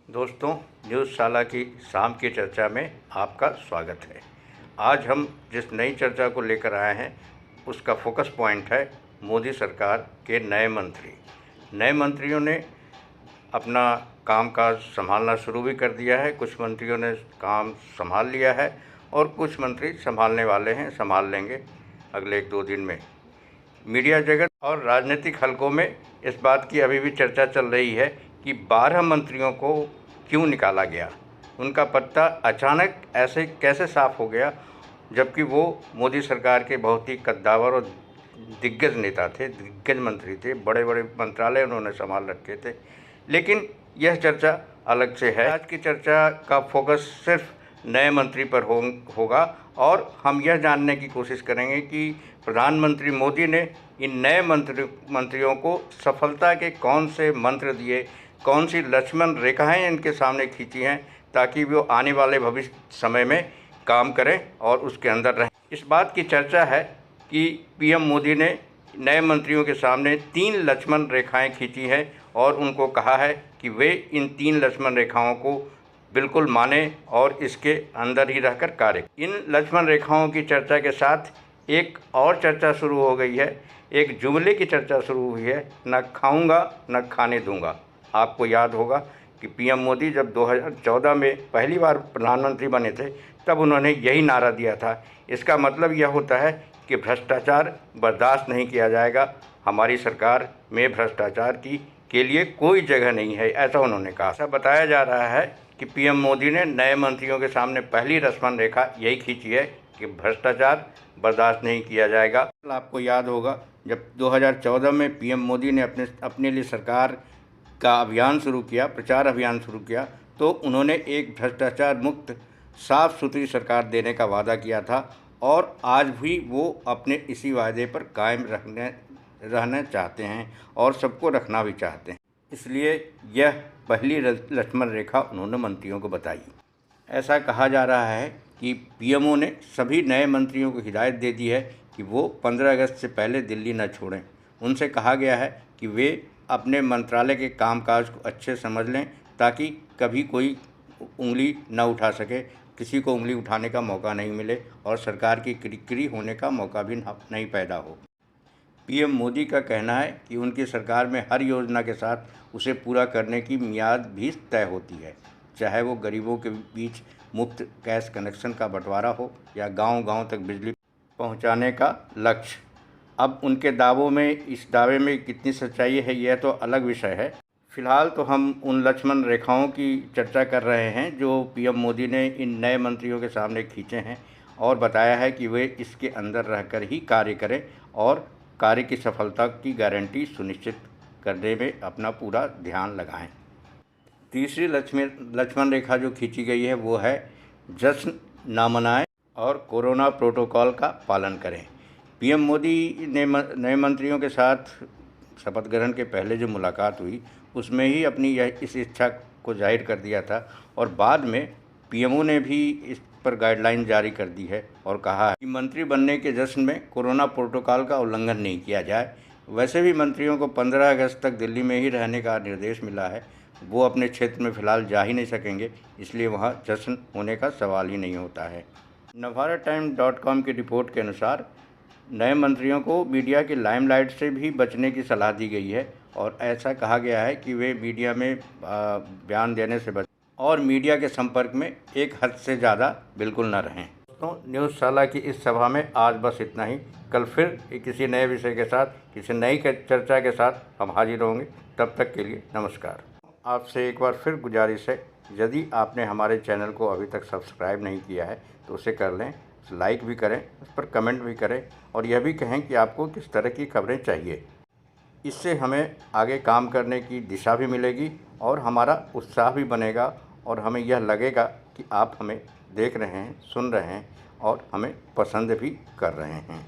दोस्तों, न्यूज़शाला की शाम की चर्चा में आपका स्वागत है। आज हम जिस नई चर्चा को लेकर आए हैं उसका फोकस पॉइंट है मोदी सरकार के नए मंत्री। नए मंत्रियों ने अपना कामकाज संभालना शुरू भी कर दिया है। कुछ मंत्रियों ने काम संभाल लिया है और कुछ मंत्री संभालने वाले हैं, संभाल लेंगे अगले 1-2 दिन में। मीडिया जगत और राजनीतिक हलकों में इस बात की अभी भी चर्चा चल रही है कि 12 मंत्रियों को क्यों निकाला गया। उनका पत्ता अचानक ऐसे कैसे साफ हो गया, जबकि वो मोदी सरकार के बहुत ही कद्दावर और दिग्गज नेता थे, दिग्गज मंत्री थे, बड़े बड़े मंत्रालय उन्होंने संभाल रखे थे। लेकिन यह चर्चा अलग से है। आज की चर्चा का फोकस सिर्फ नए मंत्री पर होगा और हम यह जानने की कोशिश करेंगे कि प्रधानमंत्री मोदी ने इन नए मंत्रियों को सफलता के कौन से मंत्र दिए, कौन सी लक्ष्मण रेखाएं इनके सामने खींची हैं ताकि वो आने वाले भविष्य समय में काम करें और उसके अंदर रहें। इस बात की चर्चा है कि पीएम मोदी ने नए मंत्रियों के सामने 3 लक्ष्मण रेखाएं खींची हैं और उनको कहा है कि वे इन 3 लक्ष्मण रेखाओं को बिल्कुल माने और इसके अंदर ही रहकर कार्य। इन लक्ष्मण रेखाओं की चर्चा के साथ एक और चर्चा शुरू हो गई है, एक जुमले की चर्चा शुरू हुई है, न खाऊंगा न खाने दूंगा। आपको याद होगा कि पीएम मोदी जब 2014 में पहली बार प्रधानमंत्री बने थे तब उन्होंने यही नारा दिया था। इसका मतलब यह होता है कि भ्रष्टाचार बर्दाश्त नहीं किया जाएगा, हमारी सरकार में भ्रष्टाचार के लिए कोई जगह नहीं है, ऐसा उन्होंने कहा। ऐसा बताया जा रहा है कि पीएम मोदी ने नए मंत्रियों के सामने पहली लक्ष्मण रेखा यही खींची है कि भ्रष्टाचार बर्दाश्त नहीं किया जाएगा। आपको याद होगा जब 2014 में पीएम मोदी ने अपने लिए सरकार का अभियान शुरू किया, प्रचार अभियान शुरू किया, तो उन्होंने एक भ्रष्टाचार मुक्त साफ सुथरी सरकार देने का वादा किया था और आज भी वो अपने इसी वादे पर कायम रहना चाहते हैं और सबको रखना भी चाहते हैं। इसलिए यह पहली लक्ष्मण रेखा उन्होंने मंत्रियों को बताई। ऐसा कहा जा रहा है कि पीएमओ ने सभी नए मंत्रियों को हिदायत दे दी है कि वो 15 अगस्त से पहले दिल्ली न छोड़ें। उनसे कहा गया है कि वे अपने मंत्रालय के कामकाज को अच्छे समझ लें ताकि कभी कोई उंगली न उठा सके, किसी को उंगली उठाने का मौका नहीं मिले और सरकार की किरकिरी होने का मौका भी नहीं पैदा हो। पीएम मोदी का कहना है कि उनकी सरकार में हर योजना के साथ उसे पूरा करने की मियाद भी तय होती है, चाहे वो गरीबों के बीच मुफ्त गैस कनेक्शन का बंटवारा हो या गांव-गांव तक बिजली पहुंचाने का लक्ष्य। अब उनके इस दावे में कितनी सच्चाई है यह तो अलग विषय है। फिलहाल तो हम उन लक्ष्मण रेखाओं की चर्चा कर रहे हैं जो पीएम मोदी ने इन नए मंत्रियों के सामने खींचे हैं और बताया है कि वे इसके अंदर रहकर ही कार्य करें और कार्य की सफलता की गारंटी सुनिश्चित करने में अपना पूरा ध्यान लगाएं। तीसरी लक्ष्मण रेखा जो खींची गई है वो है जश्न ना मनाएं और कोरोना प्रोटोकॉल का पालन करें। पीएम मोदी ने नए मंत्रियों के साथ शपथ ग्रहण के पहले जो मुलाकात हुई उसमें ही अपनी इस इच्छा को जाहिर कर दिया था और बाद में पीएमओ ने भी इस पर गाइडलाइन जारी कर दी है और कहा है कि मंत्री बनने के जश्न में कोरोना प्रोटोकॉल का उल्लंघन नहीं किया जाए। वैसे भी मंत्रियों को 15 अगस्त तक दिल्ली में ही रहने का निर्देश मिला है, वो अपने क्षेत्र में फ़िलहाल जा ही नहीं सकेंगे, इसलिए वहाँ जश्न होने का सवाल ही नहीं होता है। नवभारतटाइम्स.com की रिपोर्ट के अनुसार नए मंत्रियों को मीडिया की लाइमलाइट से भी बचने की सलाह दी गई है और ऐसा कहा गया है कि वे मीडिया में बयान देने से बचें और मीडिया के संपर्क में एक हद से ज़्यादा बिल्कुल न रहें। दोस्तों, न्यूज़शाला की इस सभा में आज बस इतना ही। कल फिर किसी नए विषय के साथ, किसी नई चर्चा के साथ हम हाजिर होंगे। तब तक के लिए नमस्कार। आपसे एक बार फिर गुजारिश है, यदि आपने हमारे चैनल को अभी तक सब्सक्राइब नहीं किया है तो उसे कर लें, लाइक भी करें, उस पर कमेंट भी करें और यह भी कहें कि आपको किस तरह की खबरें चाहिए। इससे हमें आगे काम करने की दिशा भी मिलेगी और हमारा उत्साह भी बनेगा और हमें यह लगेगा कि आप हमें देख रहे हैं, सुन रहे हैं और हमें पसंद भी कर रहे हैं।